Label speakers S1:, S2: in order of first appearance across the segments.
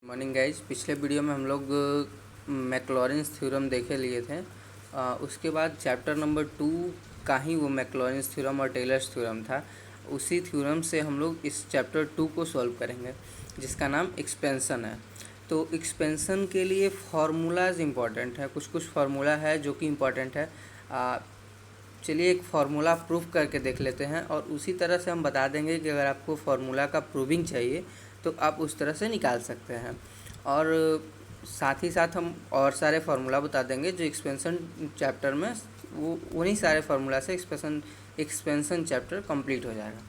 S1: Morning guys. पिछले video में हम लोग मैक्लॉरिन्स थ्योरम देखे लिए थे। उसके बाद चैप्टर नंबर 2 का ही वो मैक्लॉरिन्स थ्योरम और टेलर्स थ्योरम था। उसी थ्योरम से हम लोग इस चैप्टर 2 को सॉल्व करेंगे, जिसका नाम एक्सपेंसन है। तो एक्सपेंसन के लिए फार्मूलाज इम्पॉर्टेंट है, कुछ कुछ फार्मूला है जो कि इम्पॉर्टेंट है। चलिए एक फार्मूला प्रूव करके देख लेते हैं, और उसी तरह से हम बता देंगे कि अगर आपको फार्मूला का प्रूविंग चाहिए तो आप उस तरह से निकाल सकते हैं। और साथ ही साथ हम और सारे फार्मूला बता देंगे जो एक्सपेंसन चैप्टर में, वो उन्हीं सारे फार्मूला से एक्सपेंसन चैप्टर कंप्लीट हो जाएगा।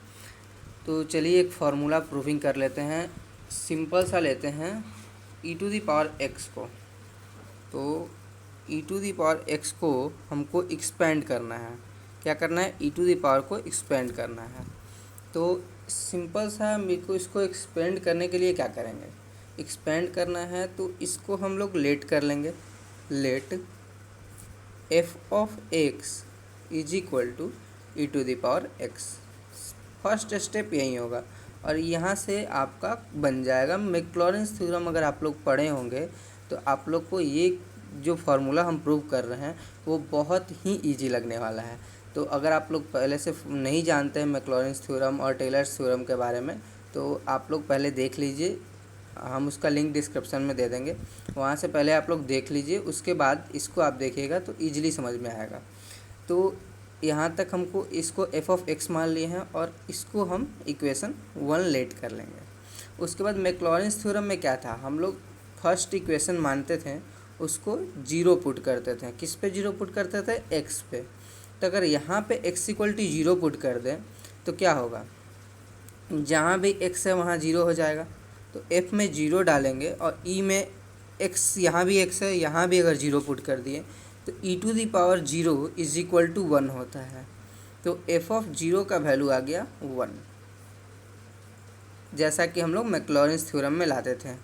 S1: तो चलिए एक फार्मूला प्रूविंग कर लेते हैं। सिंपल सा लेते हैं e to the power x को। तो e to the power x को हमको एक्सपेंड करना है। क्या करना है? e टू द पावर को एक्सपेंड करना है। तो सिंपल सा मेरे को इसको एक्सपेंड करने के लिए क्या करेंगे? एक्सपेंड करना है तो इसको हम लोग लेट कर लेंगे। Let f of x is equal to e to the power x। First step यही होगा, और यहाँ से आपका बन जाएगा मैक्लॉरिन्स थ्योरम। अगर आप लोग पढ़े होंगे तो आप लोग को ये जो फार्मूला हम प्रूव कर रहे हैं वो बहुत ही इजी लगने वाला है। तो अगर आप लोग पहले से नहीं जानते हैं मैक्लॉरिन्स थ्योरम और टेलर्स थ्योरम के बारे में, तो आप लोग पहले देख लीजिए। हम उसका लिंक डिस्क्रिप्शन में दे देंगे, वहाँ से पहले आप लोग देख लीजिए। उसके बाद इसको आप देखिएगा तो ईजिली समझ में आएगा। तो यहाँ तक हमको इसको f ऑफ x मान लिए हैं, और इसको हम इक्वेशन 1 लेट कर लेंगे। उसके बाद मैक्लॉरिन्स थ्योरम में क्या था? हम लोग फर्स्ट इक्वेशन मानते थे, उसको 0 पुट करते थे। किस पे 0 पुट करते थे? x पे। तो अगर यहाँ पे x इक्वल टू 0 पुट कर दें तो क्या होगा? जहाँ भी x है वहाँ 0 हो जाएगा। तो f में 0 डालेंगे, और e में x, यहाँ भी x है, यहाँ भी अगर 0 पुट कर दिए तो e to the power 0 is equal to 1 होता है। तो f ऑफ 0 का वैल्यू आ गया 1, जैसा कि हम लोग मैक्लॉरिन्स थ्योरम में लाते थे।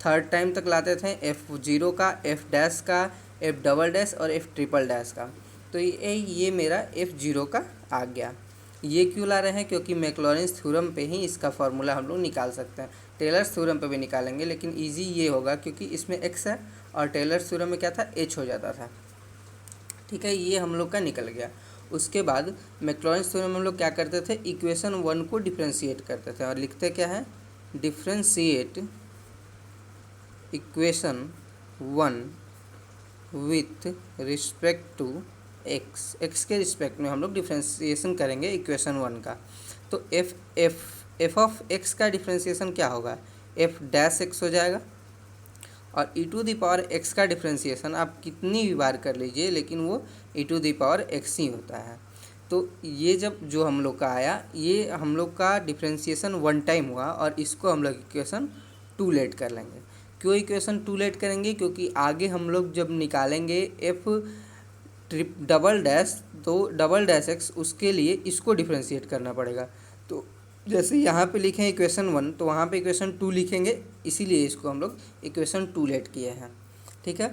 S1: थर्ड टाइम तक लाते थे f0 का, f डैश का, f डबल डैश और f ट्रिपल डैश का। तो ये मेरा f0 का आ गया। ये क्यों ला रहे हैं? क्योंकि मैक्लॉरिन्स थ्योरम पे ही इसका फार्मूला हम लोग निकाल सकते हैं। टेलर्स थ्योरम पे भी निकालेंगे, लेकिन इजी ये होगा क्योंकि इसमें x है, और टेलर्स थ्योरम में क्या था? h हो जाता था। ठीक है, ये हम लोग का निकल गया। उसके बाद मैक्लॉरिन्स थ्योरम में हम लोग क्या करते थे? इक्वेशन 1 को डिफ्रेंशिएट करते थे, और लिखते क्या है? Differentiate equation 1 with respect to x के रिस्पेक्ट में हम लोग डिफ्रेंशिएशन करेंगे इक्वेशन 1 का। तो f ऑफ x का डिफ्रेंशिएशन क्या होगा? f डैश x हो जाएगा, और e to the power x का डिफ्रेंशिएशन आप कितनी भी बार कर लीजिए, लेकिन वो e to the power x ही होता है। तो ये जब जो हम लोग का आया, ये हम लोग का डिफ्रेंशिएशन 1 टाइम हुआ, और इसको हम लोग इक्वेशन 2 लेट कर लेंगे। क्यों इक्वेशन 2 लेट करेंगे? क्योंकि आगे हम लोग जब निकालेंगे f डबल डैश, तो डबल डैश x, उसके लिए इसको डिफ्रेंशिएट करना पड़ेगा। तो जैसे यहाँ पे लिखे इक्वेशन 1, तो वहाँ पे इक्वेशन 2 लिखेंगे, इसीलिए इसको हम लोग इक्वेशन 2 लेट किए हैं। ठीक है,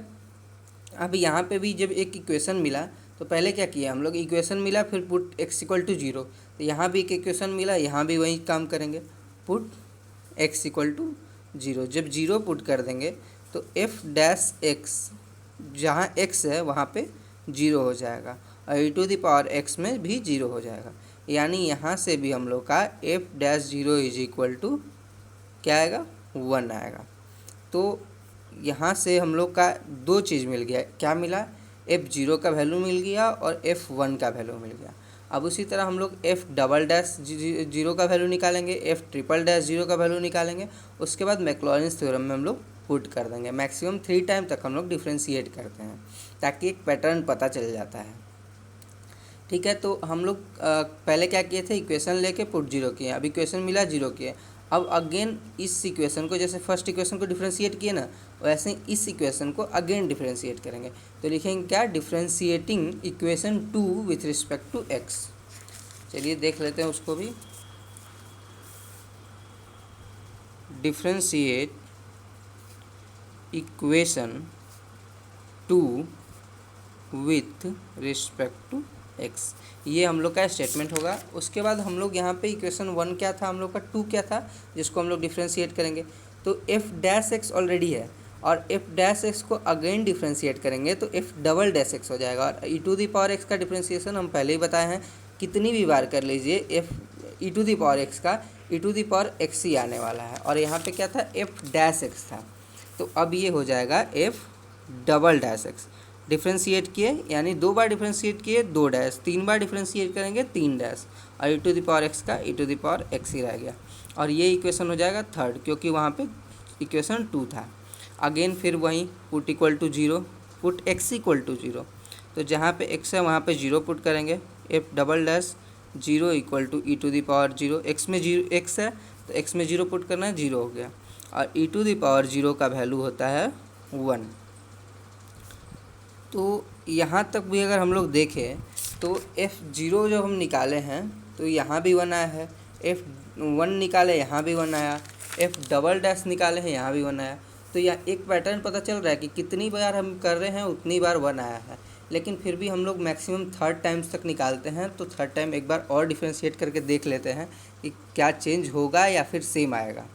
S1: अब यहाँ पे भी जब एक इक्वेशन मिला तो पहले क्या किया हम लोग? इक्वेशन मिला, फिर पुट x इक्वल टू 0। तो यहाँ भी एक इक्वेशन मिला, यहाँ भी वही काम करेंगे, पुट x इक्वल टू 0। जब 0 पुट कर देंगे तो f डैश x, जहाँ x है वहाँ पे 0 हो जाएगा, और e to the power x में भी 0 हो जाएगा। यानी यहाँ से भी हम लोग का f dash 0 is equal to क्या आएगा? 1 आएगा। तो यहाँ से हम लोग का दो चीज़ मिल गया। क्या मिला? f0 का वैल्यू मिल गया, और f1 का वैल्यू मिल गया। अब उसी तरह हम लोग f डबल डैश 0 का वैल्यू निकालेंगे, f ट्रिपल डैश 0 का वैल्यू निकालेंगे। उसके बाद मैक्लॉरिन्स थ्योरम में हम लोग पुट कर देंगे। मैक्सिमम 3 टाइम तक हम लोग डिफ्रेंशिएट करते हैं, ताकि एक पैटर्न पता चल जाता है। ठीक है, तो हम लोग पहले क्या किए थे? इक्वेशन लेके पुट 0 किए, अब इक्वेशन मिला 0 किए। अब अगेन इस इक्वेशन को, जैसे फर्स्ट इक्वेशन को डिफ्रेंशिएट किए ना, वैसे ही इस इक्वेशन को अगेन डिफ्रेंशिएट करेंगे। तो लिखेंगे क्या? Differentiating equation 2 with respect to x। चलिए देख लेते हैं उसको भी। Differentiate equation 2 with respect to x, ये हम लोग का स्टेटमेंट होगा। उसके बाद हम लोग यहाँ पे इक्वेशन 1 क्या था हम लोग का? 2 क्या था, जिसको हम लोग डिफ्रेंशिएट करेंगे। तो एफ डैश एक्स ऑलरेडी है, और एफ डैश एक्स को अगेन डिफ्रेंशिएट करेंगे तो एफ डबल डैश एक्स हो जाएगा। और e to the power x का डिफ्रेंशिएशन हम पहले ही बताए हैं, कितनी भी बार कर लीजिए f e to the power x का e to the power x ही आने वाला है। और यहाँ पे क्या था, एफ डैश एक्स था, तो अब ये हो जाएगा F double dash x. Differentiate किए यानी 2 बार डिफ्रेंशिएट किए 2 डैश, 3 बार डिफ्रेंशिएट करेंगे 3 डैश, और e to the power x का e to the power x ही रह गया। और ये इक्वेशन हो जाएगा थर्ड, क्योंकि वहाँ पे इक्वेशन 2 था। अगेन फिर वहीं put equal to 0, put x equal to 0, तो जहाँ पे एक्स है वहाँ पे 0 पुट करेंगे। F double dash 0 equal to e to the power 0, x में 0 एक्स है तो एक्स में 0 पुट करना है, 0 हो गया। और ई टू द पावर 0 का वैल्यू होता है 1। तो यहाँ तक भी अगर हम लोग देखें तो F0 जब हम निकाले हैं तो यहाँ भी 1 आया है, F1 निकाले यहाँ भी 1 आया, F डबल डैश निकाले हैं यहाँ भी 1 आया। तो यहाँ एक पैटर्न पता चल रहा है कि कितनी बार हम कर रहे हैं उतनी बार 1 आया है, लेकिन फिर भी हम लोग मैक्सिमम थर्ड टाइम्स तक निकालते हैं। तो थर्ड टाइम एक बार और डिफ्रेंशिएट करके देख लेते हैं कि क्या चेंज होगा या फिर सेम आएगा।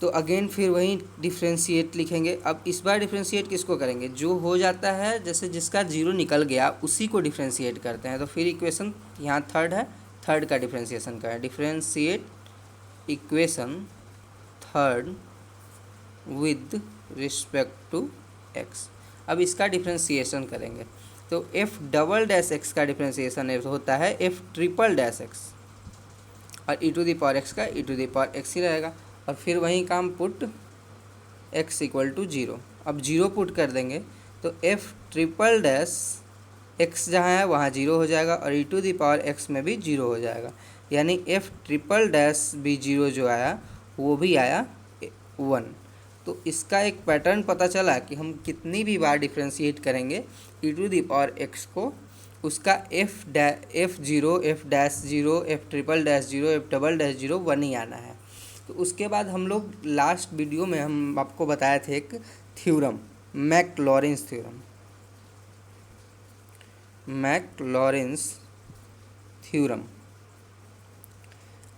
S1: तो अगेन फिर वही डिफ्रेंशिएट लिखेंगे। अब इस बार डिफ्रेंशिएट किसको करेंगे, जो हो जाता है जैसे जिसका 0 निकल गया उसी को डिफ्रेंशिएट करते हैं। तो फिर इक्वेशन यहाँ थर्ड है, थर्ड का डिफ्रेंशिएशन करें, differentiate equation third with respect to x. अब इसका डिफ्रेंशिएशन करेंगे तो एफ डबल डैश एक्स का डिफ्रेंशिएशन होता है एफ ट्रिपल डैश एक्स, और e to the power x का e to the power x ही रहेगा। और फिर वही काम पुट x इक्वल टू 0, अब 0 पुट कर देंगे तो f ट्रिपल डैश x जहाँ है वहाँ 0 हो जाएगा, और e to the power x में भी 0 हो जाएगा, यानी f ट्रिपल डैश भी 0 जो आया वो भी आया 1। तो इसका एक पैटर्न पता चला कि हम कितनी भी बार डिफ्रेंशिएट करेंगे ई टू द पावर x को, उसका f0, f dash 0, f triple dash 0, f double dash 0 1 ही आना है। तो उसके बाद हम लोग लास्ट वीडियो में हम आपको बताए थे एक थ्योरम, मैकलॉरेंस थ्योरम, मैकलॉरेंस थ्योरम।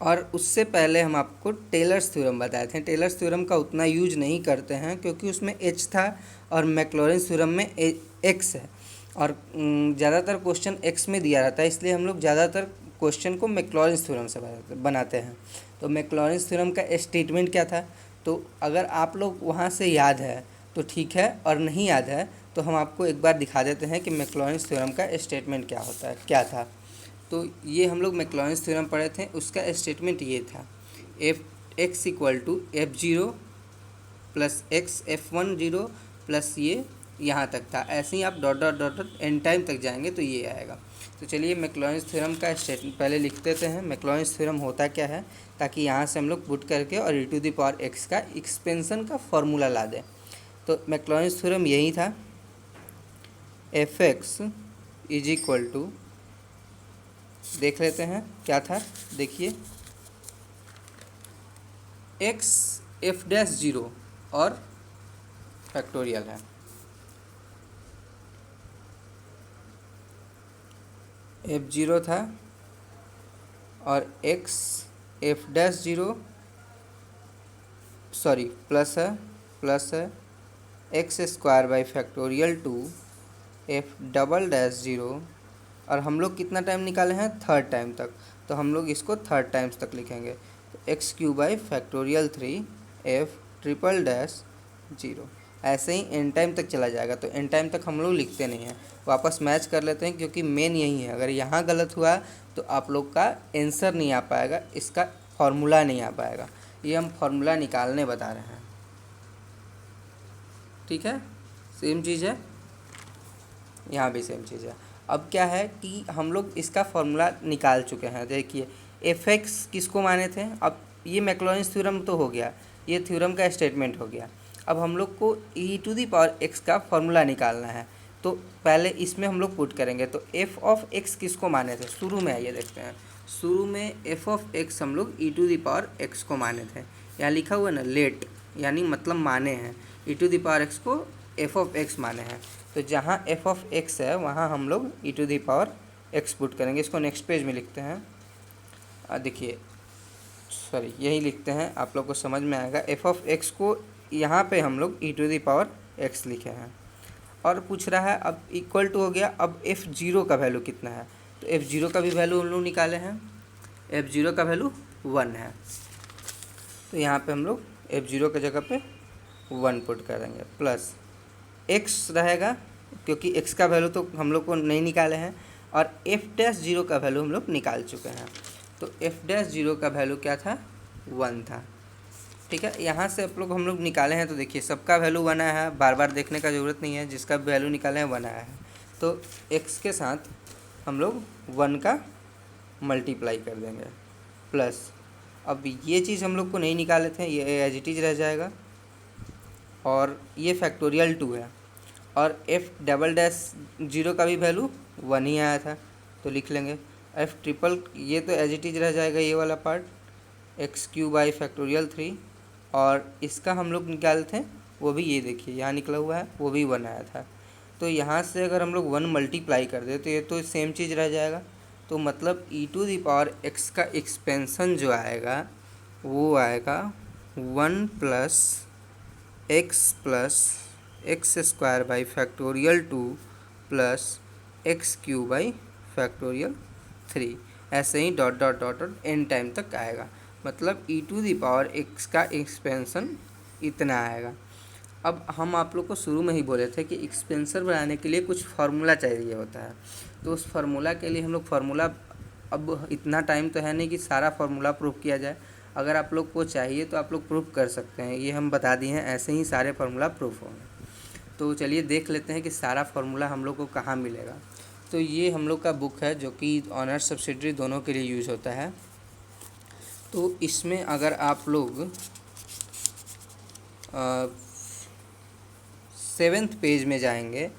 S1: और उससे पहले हम आपको टेलर्स थ्योरम बताए थे। टेलर्स थ्योरम का उतना यूज नहीं करते हैं क्योंकि उसमें h था और मैकलॉरेंस थ्योरम में x है, और ज़्यादातर क्वेश्चन x में दिया रहता है, इसलिए हम लोग ज़्यादातर क्वेश्चन को मैकलॉरेंस थ्योरम से बनाते हैं। तो मैकलॉरेंस थ्योरम का स्टेटमेंट क्या था, तो अगर आप लोग वहाँ से याद है तो ठीक है, और नहीं याद है तो हम आपको एक बार दिखा देते हैं कि मैकलॉरेंस थ्योरम का स्टेटमेंट क्या होता है, क्या था। तो ये हम लोग मैकलॉरेंस थ्योरम पढ़े थे, उसका स्टेटमेंट ये था, x equal to F0 plus x F1 0 plus ये यहाँ तक था। ऐसे ही आप dot dot dot dot end time तक जाएंगे तो ये आएगा। तो चलिए मैकलॉरेंस थ्योरम का स्टेटमेंट पहले लिख देते हैं, मैकलॉरेंस थ्योरम होता क्या है, ताकि यहाँ से हम लोग पुट करके और e to the power x का एक्सपेंशन का फॉर्मूला ला दें। तो मैकलॉरेंस थ्योरम यही था, f x is equal to, देख लेते हैं क्या था, देखिए एक्स एफ डैश 0 और फैक्टोरियल है, F0 था और x f dash 0 sorry plus है x square by factorial 2 f double dash 0, और हम लोग कितना टाइम निकाले हैं, थर्ड टाइम तक, तो हम लोग इसको थर्ड टाइम्स तक लिखेंगे। तो x cube by factorial 3 f triple dash 0, ऐसे ही एन टाइम तक चला जाएगा। तो एन टाइम तक हम लोग लिखते नहीं हैं, वापस मैच कर लेते हैं, क्योंकि मेन यही है, अगर यहाँ गलत हुआ तो आप लोग का आंसर नहीं आ पाएगा, इसका फॉर्मूला नहीं आ पाएगा। ये हम फॉर्मूला निकालने बता रहे हैं, ठीक है, सेम चीज़ है, यहाँ भी सेम चीज़ है। अब क्या है कि हम लोग इसका फॉर्मूला निकाल चुके हैं, देखिए एफ एक्स किसको माने थे। अब ये मैकलॉरेंस थ्योरम तो हो गया, ये थ्योरम का स्टेटमेंट हो गया। अब हम लोग को ई टू दी पावर एक्स का फॉर्मूला निकालना है, तो पहले इसमें हम लोग पुट करेंगे। तो एफ ऑफ एक्स किसको माने थे, शुरू में आइए देखते हैं, शुरू में एफ ऑफ एक्स हम लोग e to the power x को माने थे, यहाँ लिखा हुआ है ना लेट, यानी मतलब माने हैं, ई टू दी पावर एक्स को एफ ऑफ एक्स माने हैं। तो जहाँ एफ ऑफ एक्स है वहाँ हम लोग e to the power x put करेंगे। इसको नेक्स्ट पेज में लिखते हैं, देखिए सॉरी यही लिखते हैं, आप लोग को समझ में आएगा। एफ ऑफ एक्स को यहाँ पे हम लोग e to the power x लिखे हैं और पूछ रहा है अब इक्वल टू हो गया, अब एफ जीरो का वैल्यू कितना है, तो एफ जीरो का भी वैल्यू हम लोग निकाले हैं। एफ जीरो का वैल्यू 1 है, तो यहाँ पे हम लोग एफ जीरो की जगह पे 1 पुट करेंगे, प्लस एक्स रहेगा क्योंकि एक्स का वैल्यू तो हम लोग को नहीं निकाले हैं, और एफ डैश जीरो का वैल्यू हम लोग निकाल चुके हैं। तो एफ डैश जीरो का वैल्यू क्या था, 1 था। ठीक है, यहाँ से आप लोग हम लोग निकाले हैं तो देखिए सबका वैल्यू 1 आया है, बार बार देखने का ज़रूरत नहीं है, जिसका वैल्यू निकाले हैं 1 आया है। तो x के साथ हम लोग 1 का मल्टीप्लाई कर देंगे, प्लस अब ये चीज़ हम लोग को नहीं निकाले थे, ये एज इट इज़ रह जाएगा, और ये फैक्टोरियल 2 है, और एफ डबल डैश जीरो का भी वैल्यू 1 ही आया था, तो लिख लेंगे एफ ट्रिपल, ये तो एज इट इज़ रह जाएगा ये वाला part, x cube by factorial 3, और इसका हम लोग निकालते थे वो भी ये देखिए यहाँ निकला हुआ है, वो भी 1 आया था। तो यहाँ से अगर हम लोग 1 मल्टीप्लाई कर दे तो ये तो सेम चीज़ रह जाएगा, तो मतलब e to the power x का एक्सपेंसन जो आएगा वो आएगा 1 plus x square by factorial 2 plus x cube by factorial 3, ऐसे ही dot dot dot dot n time तक आएगा। मतलब e to the power x का एक्सपेंसन इतना आएगा। अब हम आप लोग को शुरू में ही बोले थे कि एक्सपेंसन बनाने के लिए कुछ फार्मूला चाहिए होता है, तो उस फार्मूला के लिए हम लोग फार्मूला, अब इतना टाइम तो है नहीं कि सारा फार्मूला प्रूफ किया जाए, अगर आप लोग को चाहिए तो आप लोग प्रूफ कर सकते हैं, ये हम बता दिए हैं, ऐसे ही सारे फार्मूला प्रूफ होंगे। तो चलिए देख लेते हैं कि सारा फार्मूला हम लोग को कहाँ मिलेगा। तो ये हम लोग का बुक है जो कि ऑनर्स सब्सिडियरी दोनों के लिए यूज़ होता है। तो इसमें अगर आप लोग 7th पेज में जाएंगे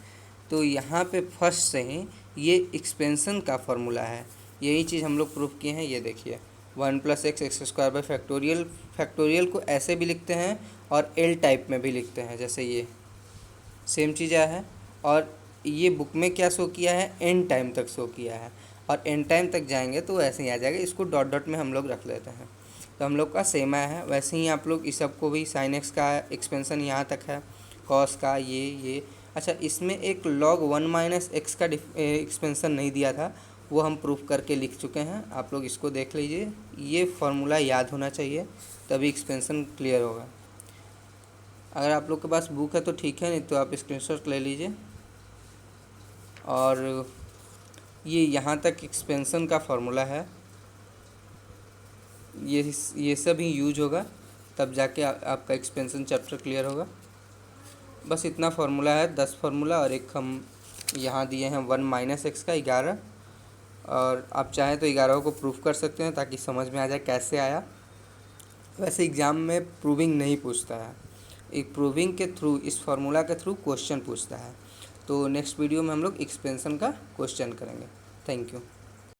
S1: तो यहाँ पे फर्स्ट से ही ये एक्सपेंसन का फार्मूला है, यही चीज़ हम लोग प्रूफ किए हैं। ये देखिए 1 plus x square by factorial, factorial को ऐसे भी लिखते हैं और एल टाइप में भी लिखते हैं, जैसे ये सेम चीज़ आया है, और ये बुक में क्या शो किया है, एन टाइम तक शो किया है, और एन टाइम तक जाएंगे तो वैसे ही आ जाएगा, इसको डॉट डॉट में हम लोग रख लेते हैं, तो हम लोग का सेम आया है। वैसे ही आप लोग इस सब को भी साइन एक्स का एक्सपेंसन यहाँ तक है, कॉस का ये अच्छा, इसमें एक लॉग 1 माइनस एक्स का एक्सपेंसन नहीं दिया था, वो हम प्रूफ करके लिख चुके हैं, आप लोग इसको देख लीजिए। ये फार्मूला याद होना चाहिए तभी एक्सपेंसन क्लियर होगा। अगर आप लोग के पास बुक है तो ठीक है, नहीं तो आप स्क्रीनशॉट ले लीजिए। और ये यहाँ तक एक्सपेंसन का फार्मूला है, ये सब ही यूज होगा, तब जाके आपका एक्सपेंसन चैप्टर क्लियर होगा। बस इतना फार्मूला है, 10 फार्मूला, और एक हम यहाँ दिए हैं 1 माइनस एक्स का 11, और आप चाहें तो 11 को प्रूफ कर सकते हैं ताकि समझ में आ जाए कैसे आया। वैसे एग्ज़ाम में प्रूविंग नहीं पूछता है, एक प्रूविंग के थ्रू, इस फार्मूला के थ्रू क्वेश्चन पूछता है। तो नेक्स्ट वीडियो में हम लोग एक्सपेंसन का क्वेश्चन करेंगे। Thank you.